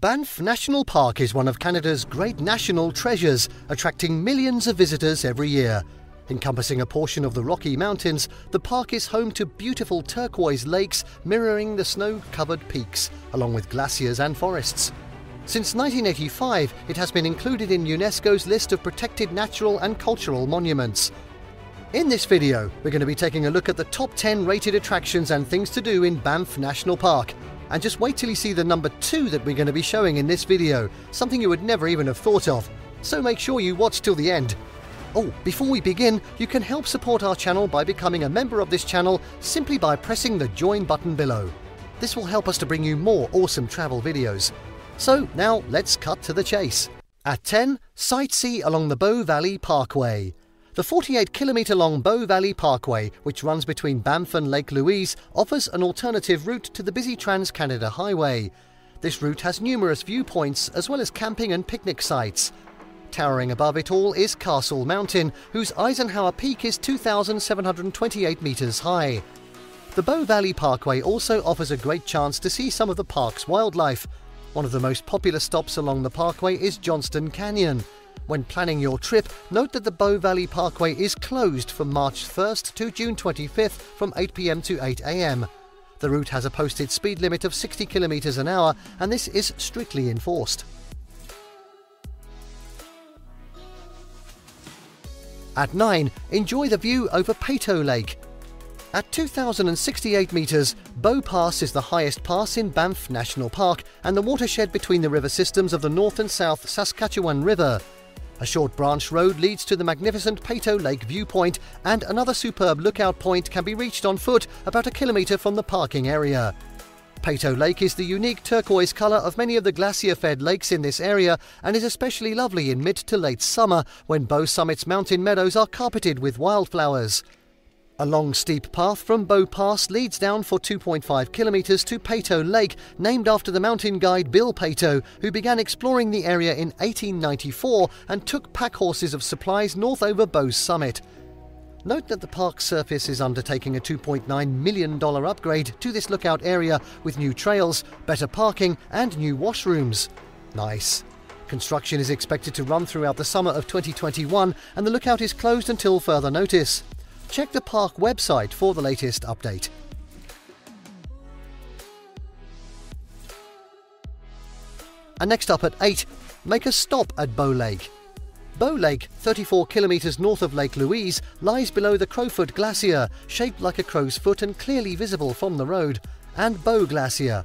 Banff National Park is one of Canada's great national treasures, attracting millions of visitors every year. Encompassing a portion of the Rocky Mountains, the park is home to beautiful turquoise lakes mirroring the snow-covered peaks, along with glaciers and forests. Since 1985, it has been included in UNESCO's list of protected natural and cultural monuments. In this video, we're going to be taking a look at the top 10 rated attractions and things to do in Banff National Park. And just wait till you see the number 2 that we're going to be showing in this video, something you would never even have thought of. So make sure you watch till the end. Oh, before we begin, you can help support our channel by becoming a member of this channel simply by pressing the join button below. This will help us to bring you more awesome travel videos. So now let's cut to the chase. At 10, Sightsee along the Bow Valley Parkway. The 48-kilometre-long Bow Valley Parkway, which runs between Banff and Lake Louise, offers an alternative route to the busy Trans-Canada Highway. This route has numerous viewpoints as well as camping and picnic sites. Towering above it all is Castle Mountain, whose Eisenhower Peak is 2,728 metres high. The Bow Valley Parkway also offers a great chance to see some of the park's wildlife. One of the most popular stops along the parkway is Johnston Canyon. When planning your trip, note that the Bow Valley Parkway is closed from March 1st to June 25th from 8 p.m. to 8 a.m. The route has a posted speed limit of 60 km an hour, and this is strictly enforced. At 9, enjoy the view over Peyto Lake. At 2,068 metres, Bow Pass is the highest pass in Banff National Park and the watershed between the river systems of the North and South Saskatchewan River. A short branch road leads to the magnificent Peyto Lake viewpoint, and another superb lookout point can be reached on foot about a kilometre from the parking area. Peyto Lake is the unique turquoise colour of many of the glacier-fed lakes in this area and is especially lovely in mid to late summer when Bow Summit's mountain meadows are carpeted with wildflowers. A long steep path from Bow Pass leads down for 2.5 kilometres to Peyto Lake, named after the mountain guide Bill Peyto, who began exploring the area in 1894 and took pack horses of supplies north over Bow's summit. Note that the park surface is undertaking a $2.9 million upgrade to this lookout area with new trails, better parking and new washrooms. Nice. Construction is expected to run throughout the summer of 2021 and the lookout is closed until further notice. Check the park website for the latest update. And next up at 8, make a stop at Bow Lake. Bow Lake, 34 kilometres north of Lake Louise, lies below the Crowfoot Glacier, shaped like a crow's foot and clearly visible from the road, and Bow Glacier.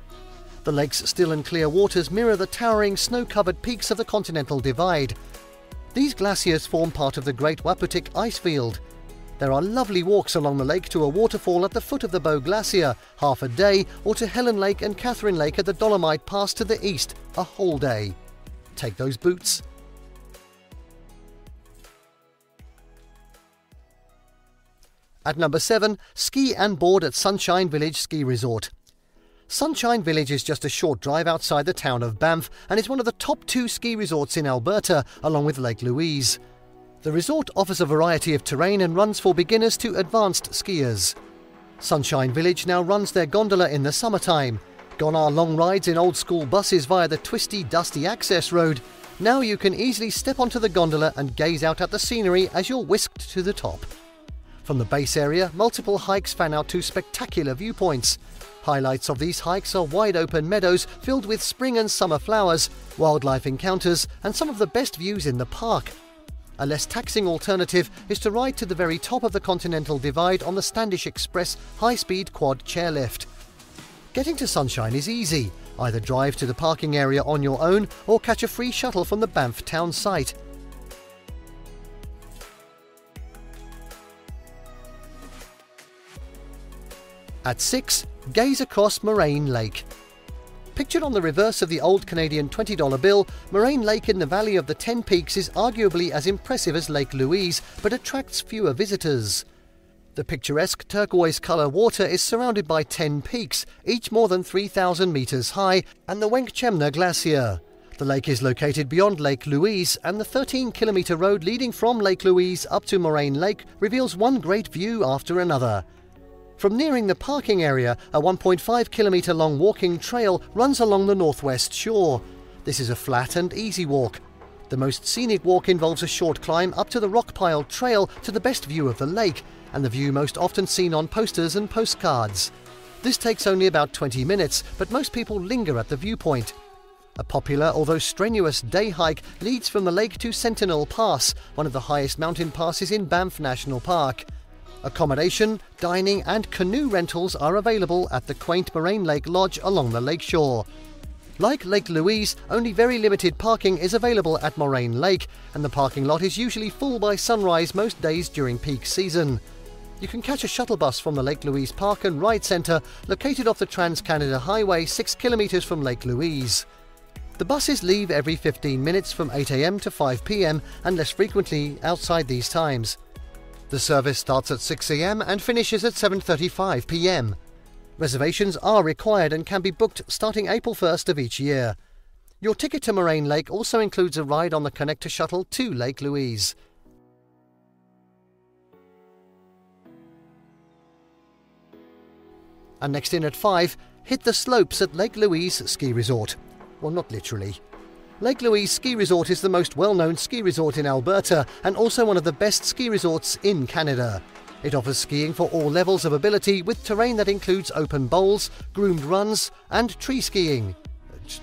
The lake's still and clear waters mirror the towering snow-covered peaks of the Continental Divide. These glaciers form part of the Great Waputink Icefield. There are lovely walks along the lake to a waterfall at the foot of the Bow Glacier, half a day, or to Helen Lake and Catherine Lake at the Dolomite Pass to the east, a whole day. Take those boots. At number 7, ski and board at Sunshine Village Ski Resort. Sunshine Village is just a short drive outside the town of Banff and is one of the top 2 ski resorts in Alberta, along with Lake Louise. The resort offers a variety of terrain and runs for beginners to advanced skiers. Sunshine Village now runs their gondola in the summertime. Gone are long rides in old-school buses via the twisty, dusty access road. Now you can easily step onto the gondola and gaze out at the scenery as you're whisked to the top. From the base area, multiple hikes fan out to spectacular viewpoints. Highlights of these hikes are wide-open meadows filled with spring and summer flowers, wildlife encounters, and some of the best views in the park. A less taxing alternative is to ride to the very top of the Continental Divide on the Standish Express high-speed quad chairlift. Getting to Sunshine is easy. Either drive to the parking area on your own or catch a free shuttle from the Banff town site. At 6, gaze across Moraine Lake. Pictured on the reverse of the old Canadian $20 bill, Moraine Lake in the Valley of the 10 Peaks is arguably as impressive as Lake Louise, but attracts fewer visitors. The picturesque turquoise colour water is surrounded by 10 peaks, each more than 3,000 metres high, and the Wenkchemna Glacier. The lake is located beyond Lake Louise, and the 13-kilometre road leading from Lake Louise up to Moraine Lake reveals one great view after another. From nearing the parking area, a 1.5 kilometre long walking trail runs along the northwest shore. This is a flat and easy walk. The most scenic walk involves a short climb up to the rock-piled trail to the best view of the lake, and the view most often seen on posters and postcards. This takes only about 20 minutes, but most people linger at the viewpoint. A popular, although strenuous, day hike leads from the lake to Sentinel Pass, one of the highest mountain passes in Banff National Park. Accommodation, dining and canoe rentals are available at the quaint Moraine Lake Lodge along the lakeshore. Like Lake Louise, only very limited parking is available at Moraine Lake, and the parking lot is usually full by sunrise most days during peak season. You can catch a shuttle bus from the Lake Louise Park and Ride Centre, located off the Trans-Canada Highway 6 kilometres from Lake Louise. The buses leave every 15 minutes from 8 AM to 5 PM and less frequently outside these times. The service starts at 6 AM and finishes at 7:35 PM. Reservations are required and can be booked starting April 1st of each year. Your ticket to Moraine Lake also includes a ride on the connector shuttle to Lake Louise. And next in at 5, hit the slopes at Lake Louise Ski Resort. Well, not literally. Lake Louise Ski Resort is the most well-known ski resort in Alberta and also one of the best ski resorts in Canada. It offers skiing for all levels of ability with terrain that includes open bowls, groomed runs and tree skiing.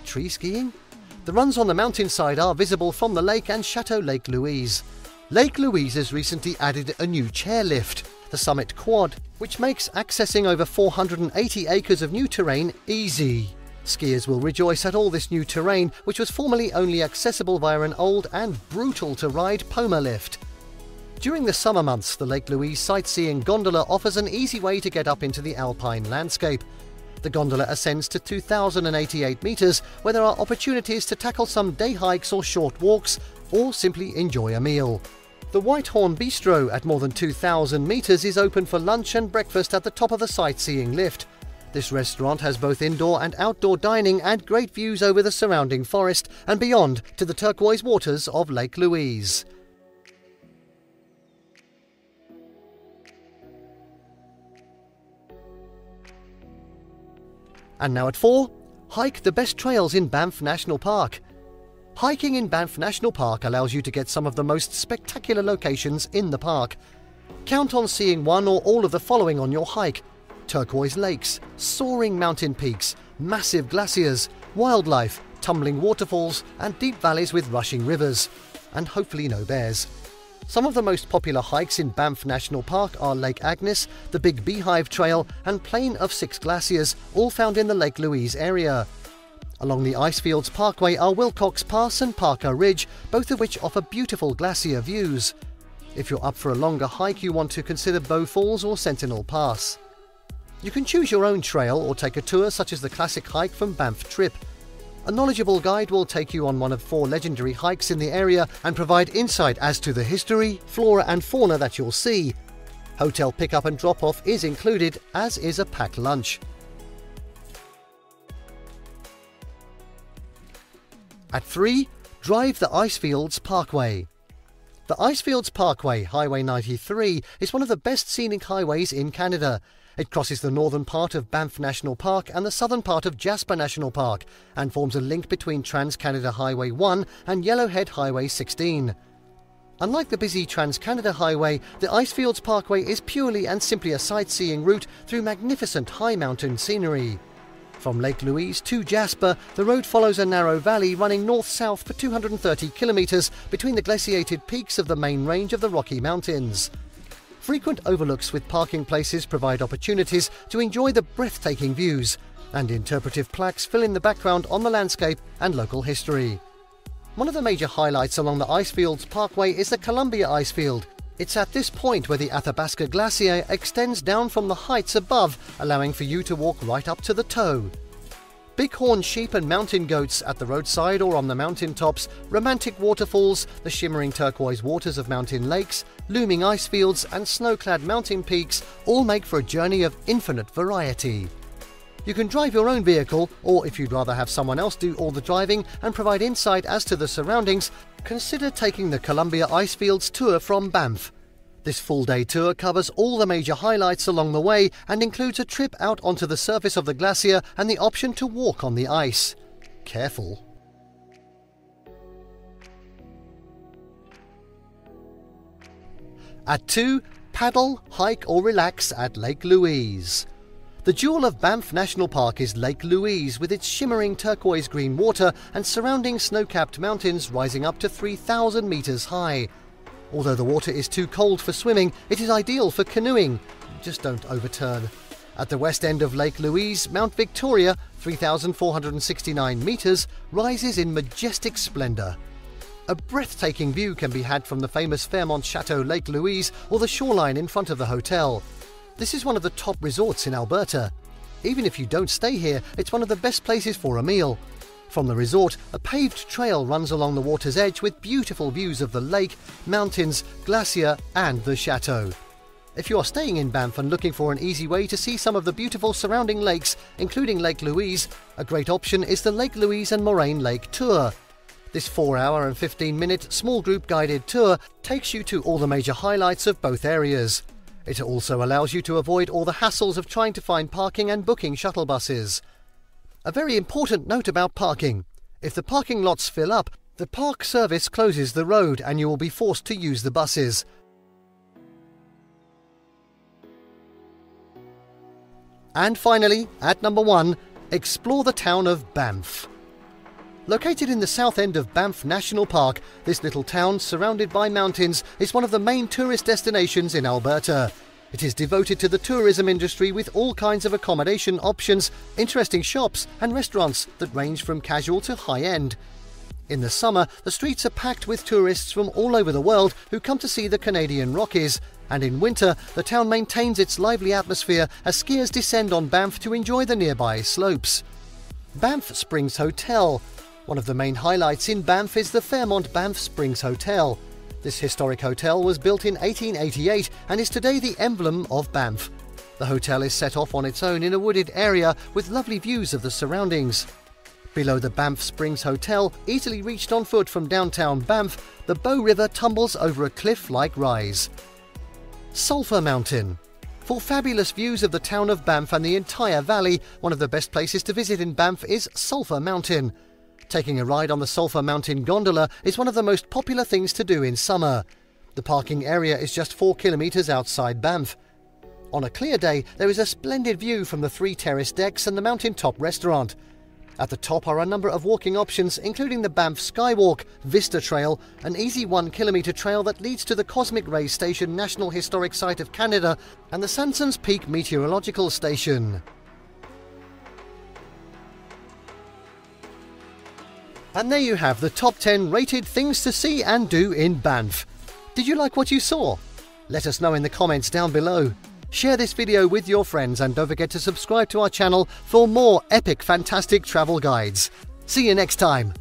Tree skiing? The runs on the mountainside are visible from the lake and Chateau Lake Louise. Lake Louise has recently added a new chairlift, the Summit Quad, which makes accessing over 480 acres of new terrain easy. Skiers will rejoice at all this new terrain, which was formerly only accessible via an old and brutal-to-ride Poma lift. During the summer months, the Lake Louise sightseeing gondola offers an easy way to get up into the alpine landscape. The gondola ascends to 2,088 metres, where there are opportunities to tackle some day hikes or short walks, or simply enjoy a meal. The Whitehorn Bistro at more than 2,000 metres is open for lunch and breakfast at the top of the sightseeing lift. This restaurant has both indoor and outdoor dining and great views over the surrounding forest and beyond to the turquoise waters of Lake Louise. And now at 4, hike the best trails in Banff National Park. Hiking in Banff National Park allows you to get some of the most spectacular locations in the park. Count on seeing one or all of the following on your hike: turquoise lakes, soaring mountain peaks, massive glaciers, wildlife, tumbling waterfalls and deep valleys with rushing rivers, and hopefully no bears. Some of the most popular hikes in Banff National Park are Lake Agnes, the Big Beehive Trail and Plain of Six Glaciers, all found in the Lake Louise area. Along the Icefields Parkway are Wilcox Pass and Parker Ridge, both of which offer beautiful glacier views. If you're up for a longer hike, you want to consider Bow Falls or Sentinel Pass. You can choose your own trail or take a tour such as the classic hike from Banff Trip. A knowledgeable guide will take you on one of 4 legendary hikes in the area and provide insight as to the history, flora and fauna that you'll see. Hotel pickup and drop-off is included, as is a packed lunch. At 3, drive the Icefields Parkway. The Icefields Parkway, Highway 93, is one of the best scenic highways in Canada. It crosses the northern part of Banff National Park and the southern part of Jasper National Park and forms a link between Trans-Canada Highway 1 and Yellowhead Highway 16. Unlike the busy Trans-Canada Highway, the Icefields Parkway is purely and simply a sightseeing route through magnificent high mountain scenery. From Lake Louise to Jasper, the road follows a narrow valley running north-south for 230 kilometres between the glaciated peaks of the main range of the Rocky Mountains. Frequent overlooks with parking places provide opportunities to enjoy the breathtaking views, and interpretive plaques fill in the background on the landscape and local history. One of the major highlights along the Icefields Parkway is the Columbia Icefield. It's at this point where the Athabasca Glacier extends down from the heights above, allowing for you to walk right up to the toe. Bighorn sheep and mountain goats at the roadside or on the mountain tops, romantic waterfalls, the shimmering turquoise waters of mountain lakes, looming ice fields and snow-clad mountain peaks all make for a journey of infinite variety. You can drive your own vehicle, or if you'd rather have someone else do all the driving and provide insight as to the surroundings, consider taking the Columbia Icefields tour from Banff. This full-day tour covers all the major highlights along the way and includes a trip out onto the surface of the glacier and the option to walk on the ice. Careful. At 2, paddle, hike or relax at Lake Louise. The jewel of Banff National Park is Lake Louise, with its shimmering turquoise green water and surrounding snow-capped mountains rising up to 3,000 metres high. Although the water is too cold for swimming, it is ideal for canoeing. Just don't overturn. At the west end of Lake Louise, Mount Victoria, 3,469 metres, rises in majestic splendour. A breathtaking view can be had from the famous Fairmont Chateau Lake Louise or the shoreline in front of the hotel. This is one of the top resorts in Alberta. Even if you don't stay here, it's one of the best places for a meal. From the resort, a paved trail runs along the water's edge with beautiful views of the lake, mountains, glacier and the chateau. If you are staying in Banff and looking for an easy way to see some of the beautiful surrounding lakes, including Lake Louise, a great option is the Lake Louise and Moraine Lake tour. This 4-hour and 15-minute small group guided tour takes you to all the major highlights of both areas. It also allows you to avoid all the hassles of trying to find parking and booking shuttle buses. A very important note about parking. If the parking lots fill up, the park service closes the road and you will be forced to use the buses. And finally, at number 1, explore the town of Banff. Located in the south end of Banff National Park, this little town, surrounded by mountains, is one of the main tourist destinations in Alberta. It is devoted to the tourism industry with all kinds of accommodation options, interesting shops and restaurants that range from casual to high-end. In the summer, the streets are packed with tourists from all over the world who come to see the Canadian Rockies, and in winter, the town maintains its lively atmosphere as skiers descend on Banff to enjoy the nearby slopes. Banff Springs Hotel. One of the main highlights in Banff is the Fairmont Banff Springs Hotel. This historic hotel was built in 1888 and is today the emblem of Banff. The hotel is set off on its own in a wooded area with lovely views of the surroundings. Below the Banff Springs Hotel, easily reached on foot from downtown Banff, the Bow River tumbles over a cliff-like rise. Sulphur Mountain. For fabulous views of the town of Banff and the entire valley, one of the best places to visit in Banff is Sulphur Mountain. Taking a ride on the Sulphur Mountain gondola is one of the most popular things to do in summer. The parking area is just 4 kilometres outside Banff. On a clear day, there is a splendid view from the 3 terrace decks and the mountaintop restaurant. At the top are a number of walking options, including the Banff Skywalk, Vista Trail, an easy 1 kilometre trail that leads to the Cosmic Rays Station National Historic Site of Canada and the Sanson's Peak Meteorological Station. And there you have the top 10 rated things to see and do in Banff. Did you like what you saw? Let us know in the comments down below. Share this video with your friends and don't forget to subscribe to our channel for more epic, fantastic travel guides. See you next time.